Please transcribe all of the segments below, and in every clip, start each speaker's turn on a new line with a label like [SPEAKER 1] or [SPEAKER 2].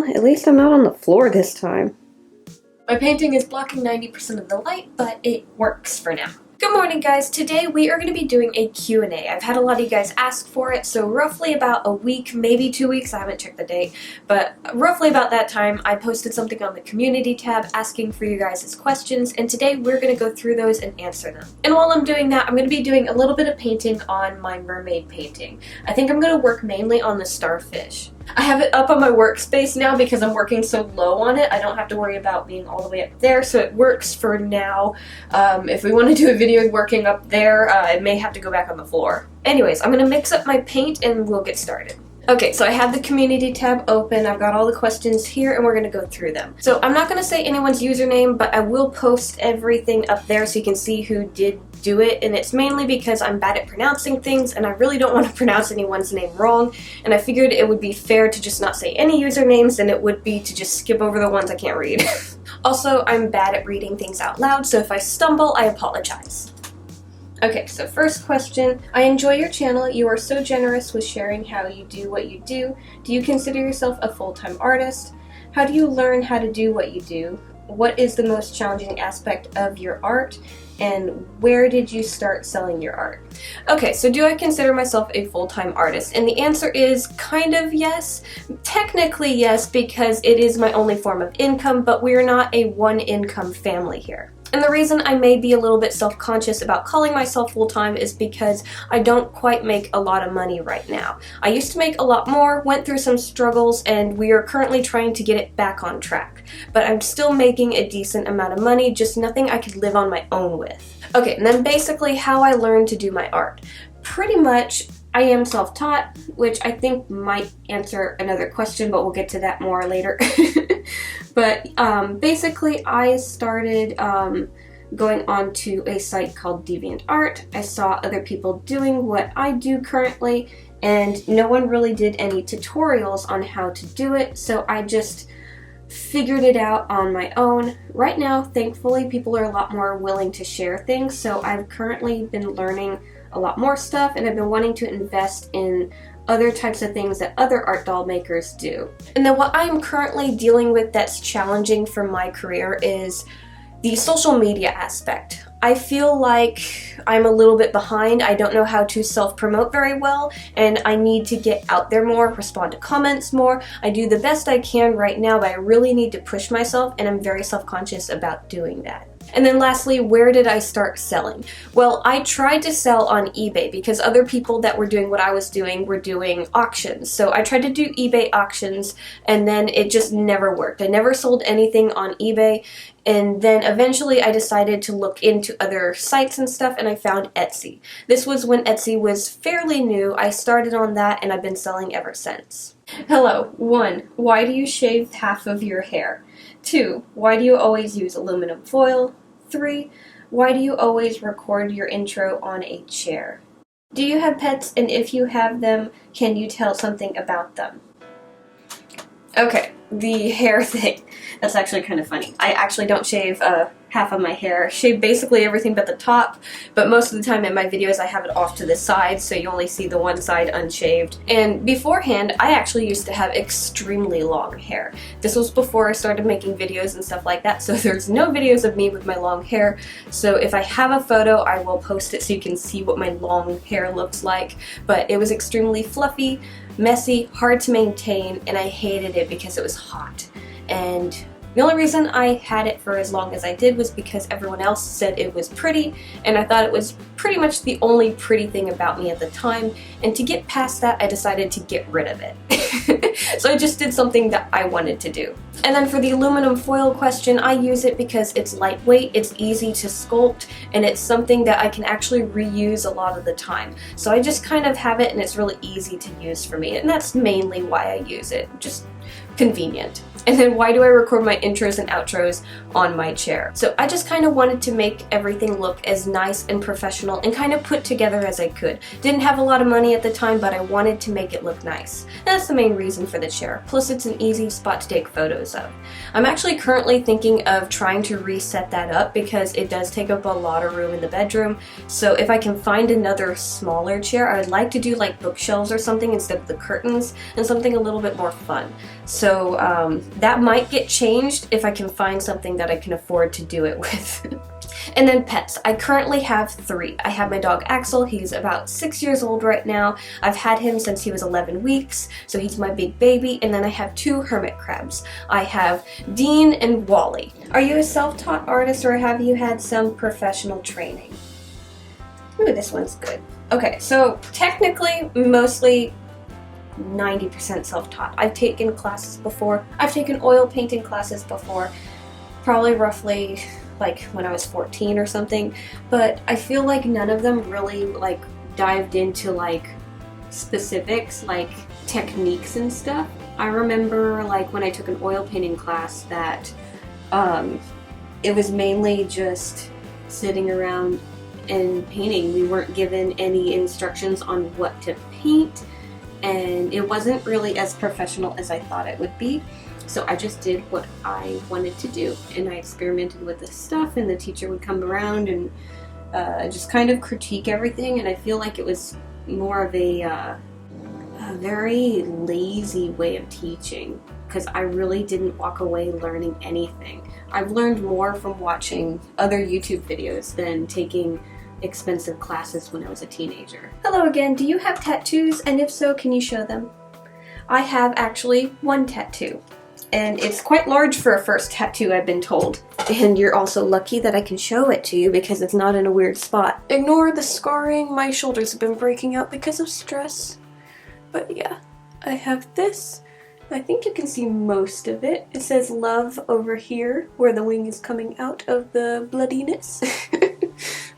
[SPEAKER 1] Well, at least I'm not on the floor this time.
[SPEAKER 2] My painting is blocking 90% of the light, but it works for now. Good morning, guys. Today we are going to be doing a Q&A. I've had a lot of you guys ask for it, so roughly about a week, maybe 2 weeks, I haven't checked the date, but roughly about that time I posted something on the community tab asking for you guys' questions, and today we're going to go through those and answer them. And while I'm doing that, I'm going to be doing a little bit of painting on my mermaid painting. I think I'm going to work mainly on the starfish. I have it up on my workspace now because I'm working so low on it. I don't have to worry about being all the way up there, so it works for now. If we want to do a video working up there, I may have to go back on the floor. Anyways, I'm going to mix up my paint and we'll get started. Okay, so I have the community tab open, I've got all the questions here, and we're going to go through them. So I'm not going to say anyone's username, but I will post everything up there so you can see who did do it, and it's mainly because I'm bad at pronouncing things, and I really don't want to pronounce anyone's name wrong, and I figured it would be fair to just not say any usernames than it would be to just skip over the ones I can't read. Also, I'm bad at reading things out loud, so if I stumble, I apologize. Okay, so first question. I enjoy your channel. You are so generous with sharing how you do what you do. Do you consider yourself a full-time artist? How do you learn how to do what you do? What is the most challenging aspect of your art? And where did you start selling your art? Okay, so do I consider myself a full-time artist? And the answer is kind of yes. Technically yes, because it is my only form of income, but we're not a one-income family here. And the reason I may be a little bit self-conscious about calling myself full-time is because I don't quite make a lot of money right now. I used to make a lot more, went through some struggles, and we are currently trying to get it back on track. But I'm still making a decent amount of money, just nothing I could live on my own with. Okay, and then basically how I learned to do my art. Pretty much, I am self-taught, which I think might answer another question, but we'll get to that more later. But basically, I started going on to a site called DeviantArt. I saw other people doing what I do currently, and no one really did any tutorials on how to do it, so I just figured it out on my own. Right now, thankfully, people are a lot more willing to share things, so I've currently been learning a lot more stuff, and I've been wanting to invest in other types of things that other art doll makers do. And then what I'm currently dealing with that's challenging for my career is the social media aspect. I feel like I'm a little bit behind. I don't know how to self-promote very well, and I need to get out there more, respond to comments more. I do the best I can right now, but I really need to push myself, and I'm very self-conscious about doing that. And then lastly, where did I start selling? Well, I tried to sell on eBay because other people that were doing what I was doing were doing auctions. So I tried to do eBay auctions, and then it just never worked. I never sold anything on eBay, and then eventually I decided to look into other sites and stuff, and I found Etsy. This was when Etsy was fairly new. I started on that, and I've been selling ever since. Hello. 1. Why do you shave half of your hair? 2. Why do you always use aluminum foil? 3. Why do you always record your intro on a chair? Do you have pets, and if you have them, can you tell something about them? Okay, the hair thing. That's actually kind of funny. I actually don't shave half of my hair. I shave basically everything but the top, but most of the time in my videos I have it off to the side, so you only see the one side unshaved. And beforehand, I actually used to have extremely long hair. This was before I started making videos and stuff like that, so there's no videos of me with my long hair. So if I have a photo, I will post it so you can see what my long hair looks like. But it was extremely fluffy, messy, hard to maintain, and I hated it because it was hot. And the only reason I had it for as long as I did was because everyone else said it was pretty, and I thought it was pretty much the only pretty thing about me at the time, and to get past that I decided to get rid of it. So I just did something that I wanted to do. And then for the aluminum foil question, I use it because it's lightweight, it's easy to sculpt, and it's something that I can actually reuse a lot of the time. So I just kind of have it and it's really easy to use for me, and that's mainly why I use it. Just convenient. And then why do I record my intros and outros on my chair? So I just kind of wanted to make everything look as nice and professional and kind of put together as I could. Didn't have a lot of money at the time, but I wanted to make it look nice. That's the main reason for the chair. Plus it's an easy spot to take photos of. I'm actually currently thinking of trying to reset that up because it does take up a lot of room in the bedroom. So if I can find another smaller chair, I would like to do like bookshelves or something instead of the curtains, and something a little bit more fun. So that might get changed if I can find something that I can afford to do it with. And then pets. I currently have 3. I have my dog Axel. He's about 6 years old right now. I've had him since he was 11 weeks, so he's my big baby. And then I have 2 hermit crabs. I have Dean and Wally. Are you a self-taught artist or have you had some professional training? Ooh, this one's good. Okay, so technically, mostly 90% self-taught. I've taken classes before. I've taken oil painting classes before, probably roughly like when I was 14 or something, but I feel like none of them really like dived into like specifics, like techniques and stuff. I remember like when I took an oil painting class that it was mainly just sitting around and painting. We weren't given any instructions on what to paint, and it wasn't really as professional as I thought it would be. So I just did what I wanted to do, and I experimented with the stuff, and the teacher would come around and just kind of critique everything, and I feel like it was more of a very lazy way of teaching, because I really didn't walk away learning anything. I've learned more from watching other YouTube videos than taking expensive classes when I was a teenager. Hello again, do you have tattoos? And if so, can you show them? I have actually 1 tattoo. And it's quite large for a first tattoo, I've been told. And you're also lucky that I can show it to you because it's not in a weird spot. Ignore the scarring, my shoulders have been breaking out because of stress. But yeah, I have this. I think you can see most of it. It says love over here, where the wing is coming out of the bloodiness.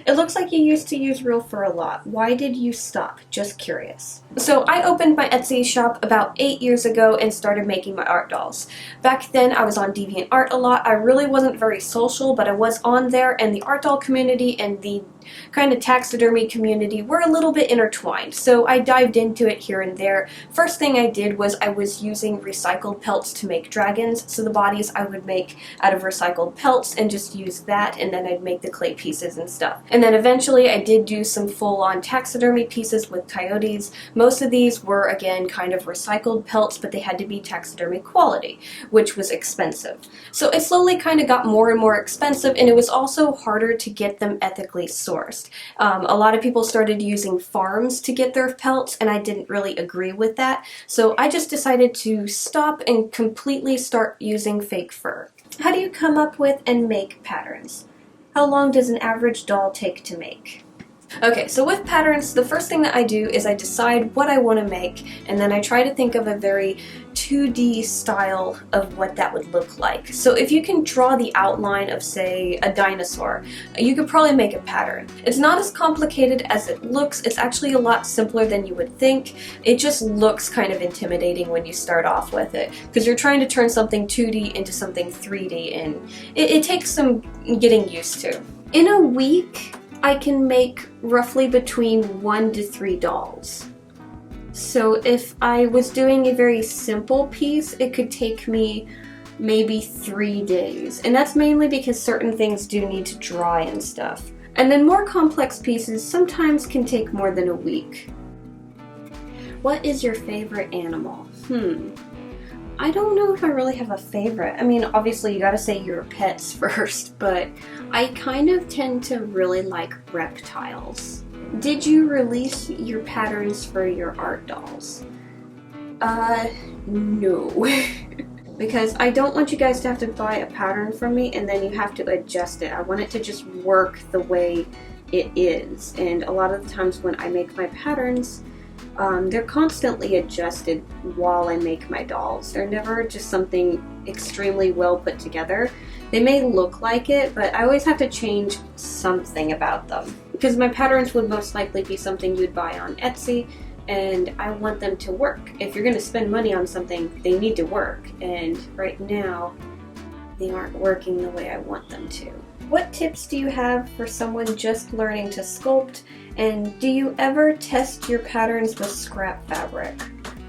[SPEAKER 2] It looks like you used to use real fur a lot. Why did you stop? Just curious. So I opened my Etsy shop about 8 years ago and started making my art dolls. Back then I was on DeviantArt a lot. I really wasn't very social, but I was on there, and the art doll community and the kind of taxidermy community were a little bit intertwined. So I dived into it here and there. First thing I did was I was using recycled pelts to make dragons. So the bodies I would make out of recycled pelts and just use that, and then I'd make the clay pieces and stuff. And then eventually I did do some full-on taxidermy pieces with coyotes. Most of these were, again, kind of recycled pelts, but they had to be taxidermy quality, which was expensive. So it slowly kind of got more and more expensive, and it was also harder to get them ethically sourced. A lot of people started using farms to get their pelts, and I didn't really agree with that. So I just decided to stop and completely start using fake fur. How do you come up with and make patterns? How long does an average doll take to make? Okay, so with patterns, the first thing that I do is I decide what I want to make, and then I try to think of a very 2D style of what that would look like. So if you can draw the outline of, say, a dinosaur, you could probably make a pattern. It's not as complicated as it looks. It's actually a lot simpler than you would think. It just looks kind of intimidating when you start off with it, because you're trying to turn something 2D into something 3D, and it takes some getting used to. In a week, I can make roughly between 1 to 3 dolls. So if I was doing a very simple piece, it could take me maybe 3 days. And that's mainly because certain things do need to dry and stuff. And then more complex pieces sometimes can take more than a week. What is your favorite animal? I don't know if I really have a favorite. I mean, obviously you gotta say your pets first, but I kind of tend to really like reptiles. Did you release your patterns for your art dolls? No. Because I don't want you guys to have to buy a pattern from me and then you have to adjust it. I want it to just work the way it is. And a lot of the times when I make my patterns, they're constantly adjusted while I make my dolls. They're never just something extremely well put together. They may look like it, but I always have to change something about them. Because my patterns would most likely be something you'd buy on Etsy, and I want them to work. If you're going to spend money on something, they need to work. And right now, they aren't working the way I want them to. What tips do you have for someone just learning to sculpt? And do you ever test your patterns with scrap fabric?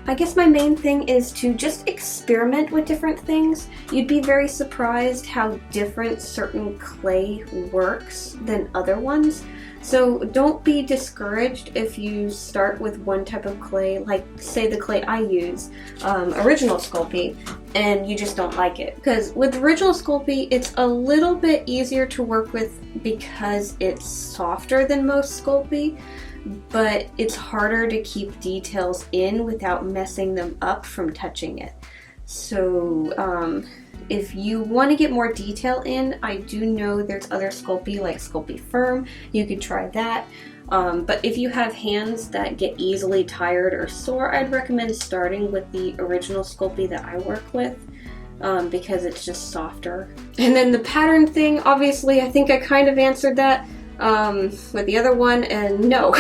[SPEAKER 2] I guess my main thing is to just experiment with different things. You'd be very surprised how different certain clay works than other ones. So don't be discouraged if you start with one type of clay, like say the clay I use, Original Sculpting. and you just don't like it. Because with original Sculpey, it's a little bit easier to work with because it's softer than most Sculpey, but it's harder to keep details in without messing them up from touching it. So if you want to get more detail in, I do know there's other Sculpey like Sculpey Firm. You could try that. But if you have hands that get easily tired or sore, I'd recommend starting with the original Sculpey that I work with, because it's just softer. And then the pattern thing, obviously, I think I kind of answered that with the other one, and no.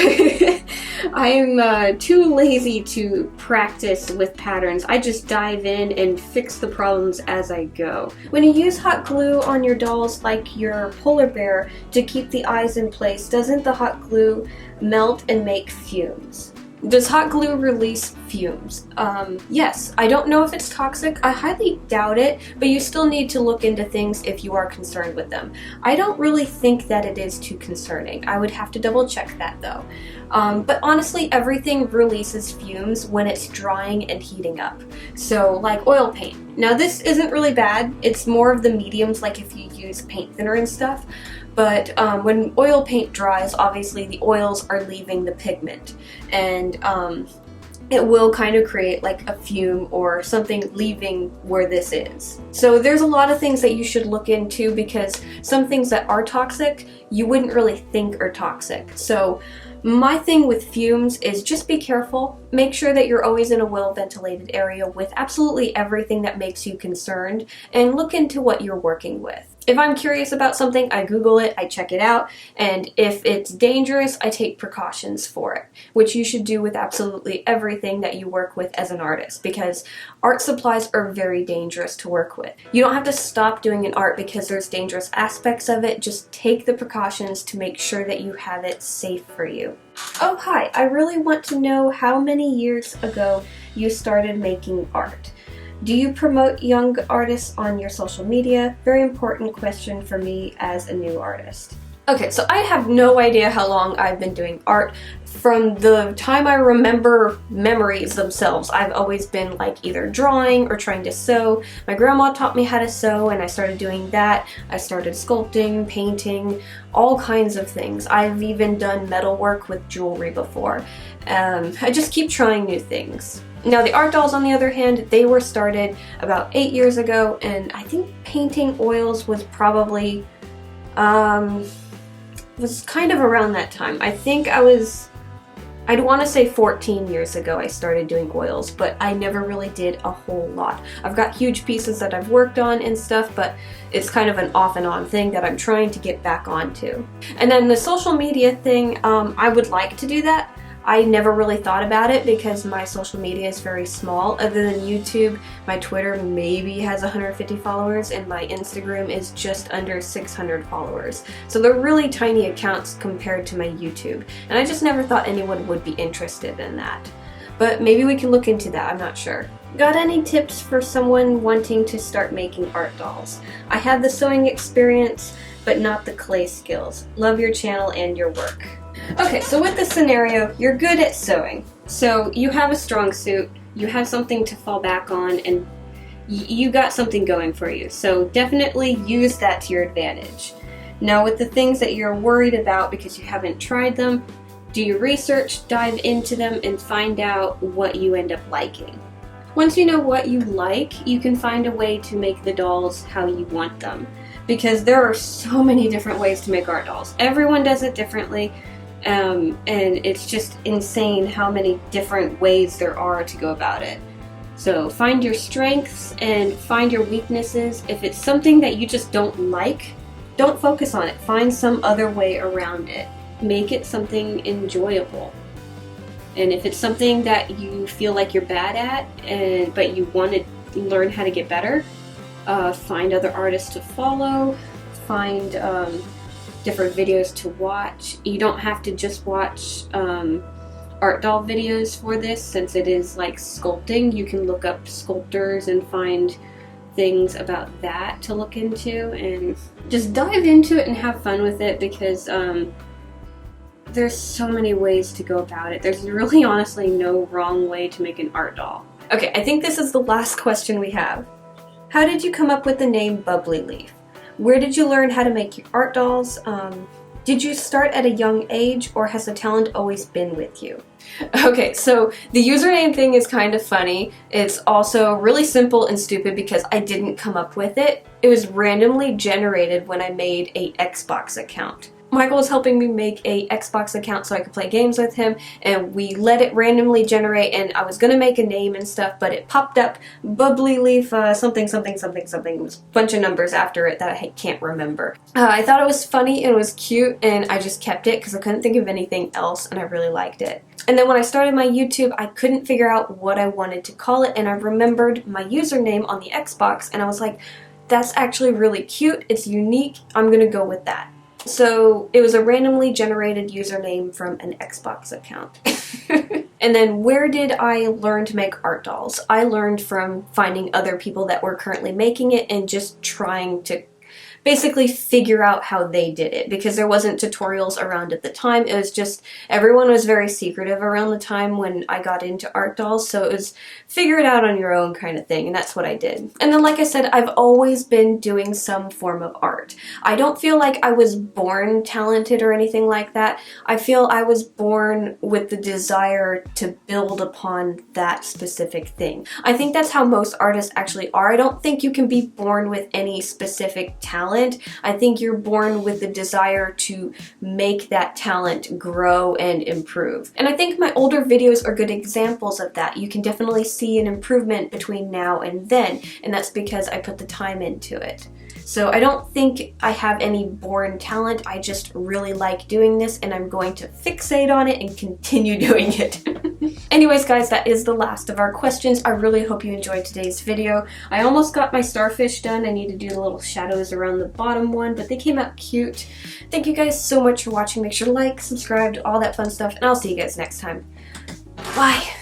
[SPEAKER 2] I'm too lazy to practice with patterns. I just dive in and fix the problems as I go. When you use hot glue on your dolls like your polar bear to keep the eyes in place, doesn't the hot glue melt and make fumes? Does hot glue release fumes? Yes. I don't know if it's toxic. I highly doubt it, but you still need to look into things if you are concerned with them. I don't really think that it is too concerning. I would have to double check that though. But honestly, everything releases fumes when it's drying and heating up. So like oil paint. Now this isn't really bad. It's more of the mediums, like if you use paint thinner and stuff. But when oil paint dries, obviously the oils are leaving the pigment, and it will kind of create like a fume or something leaving where this is. So there's a lot of things that you should look into, because some things that are toxic you wouldn't really think are toxic. So my thing with fumes is just be careful. Make sure that you're always in a well-ventilated area with absolutely everything that makes you concerned, and look into what you're working with. If I'm curious about something, I Google it, I check it out, and if it's dangerous, I take precautions for it, which you should do with absolutely everything that you work with as an artist, because art supplies are very dangerous to work with. You don't have to stop doing an art because there's dangerous aspects of it. Just take the precautions to make sure that you have it safe for you. Oh, hi, I really want to know how many years ago you started making art. Do you promote young artists on your social media? Very important question for me as a new artist. Okay, so I have no idea how long I've been doing art. From the time I remember memories themselves, I've always been like either drawing or trying to sew. My grandma taught me how to sew, and I started doing that. I started sculpting, painting, all kinds of things. I've even done metal work with jewelry before. I just keep trying new things. Now the art dolls, on the other hand, they were started about 8 years ago, and I think painting oils was probably was kind of around that time. I think I'd want to say 14 years ago I started doing oils, but I never really did a whole lot. I've got huge pieces that I've worked on and stuff, but it's kind of an off and on thing that I'm trying to get back onto. And then the social media thing, I would like to do that. I never really thought about it because my social media is very small. Other than YouTube, my Twitter maybe has 150 followers, and my Instagram is just under 600 followers. So they're really tiny accounts compared to my YouTube. And I just never thought anyone would be interested in that. But maybe we can look into that, I'm not sure. Got any tips for someone wanting to start making art dolls? I have the sewing experience, but not the clay skills. Love your channel and your work. Okay, so with this scenario, you're good at sewing. So you have a strong suit, you have something to fall back on, and you got something going for you. So definitely use that to your advantage. Now with the things that you're worried about because you haven't tried them, do your research, dive into them, and find out what you end up liking. Once you know what you like, you can find a way to make the dolls how you want them. Because there are so many different ways to make art dolls. Everyone does it differently. And it's just insane how many different ways there are to go about it. So find your strengths and find your weaknesses. If it's something that you just don't like, don't focus on it. Find some other way around it. Make it something enjoyable. And if it's something that you feel like you're bad at, but you want to learn how to get better, find other artists to follow, find different videos to watch. You don't have to just watch art doll videos for this, since it is like sculpting. You can look up sculptors and find things about that to look into, and just dive into it and have fun with it, because there's so many ways to go about it. There's really honestly no wrong way to make an art doll. Okay, I think this is the last question we have. How did you come up with the name BubblyLeaf? Where did you learn how to make your art dolls? Did you start at a young age, or has the talent always been with you? Okay, so the username thing is kind of funny. It's also really simple and stupid because I didn't come up with it. It was randomly generated when I made a Xbox account. Michael was helping me make a Xbox account so I could play games with him, and we let it randomly generate, and I was gonna make a name and stuff, but it popped up BubblyLeaf something something something something. It was a bunch of numbers after it that I can't remember. I thought it was funny and it was cute, and I just kept it because I couldn't think of anything else, and I really liked it. And then when I started my YouTube, I couldn't figure out what I wanted to call it, and I remembered my username on the Xbox, and I was like, that's actually really cute, it's unique, I'm gonna go with that. So it was a randomly generated username from an Xbox account. And then where did I learn to make art dolls? I learned from finding other people that were currently making it and just trying to basically figure out how they did it, because there wasn't tutorials around at the time. It was just, everyone was very secretive around the time when I got into art dolls, so it was figure it out on your own kind of thing, and that's what I did. And then like I said, I've always been doing some form of art. I don't feel like I was born talented or anything like that. I feel I was born with the desire to build upon that specific thing. I think that's how most artists actually are. I don't think you can be born with any specific talent. I think you're born with the desire to make that talent grow and improve. And I think my older videos are good examples of that. You can definitely see an improvement between now and then, and that's because I put the time into it. So I don't think I have any born talent, I just really like doing this, and I'm going to fixate on it and continue doing it. Anyways guys, that is the last of our questions. I really hope you enjoyed today's video. I almost got my starfish done. I need to do the little shadows around the bottom one, but they came out cute. Thank you guys so much for watching. Make sure to like, subscribe, all that fun stuff, and I'll see you guys next time. Bye!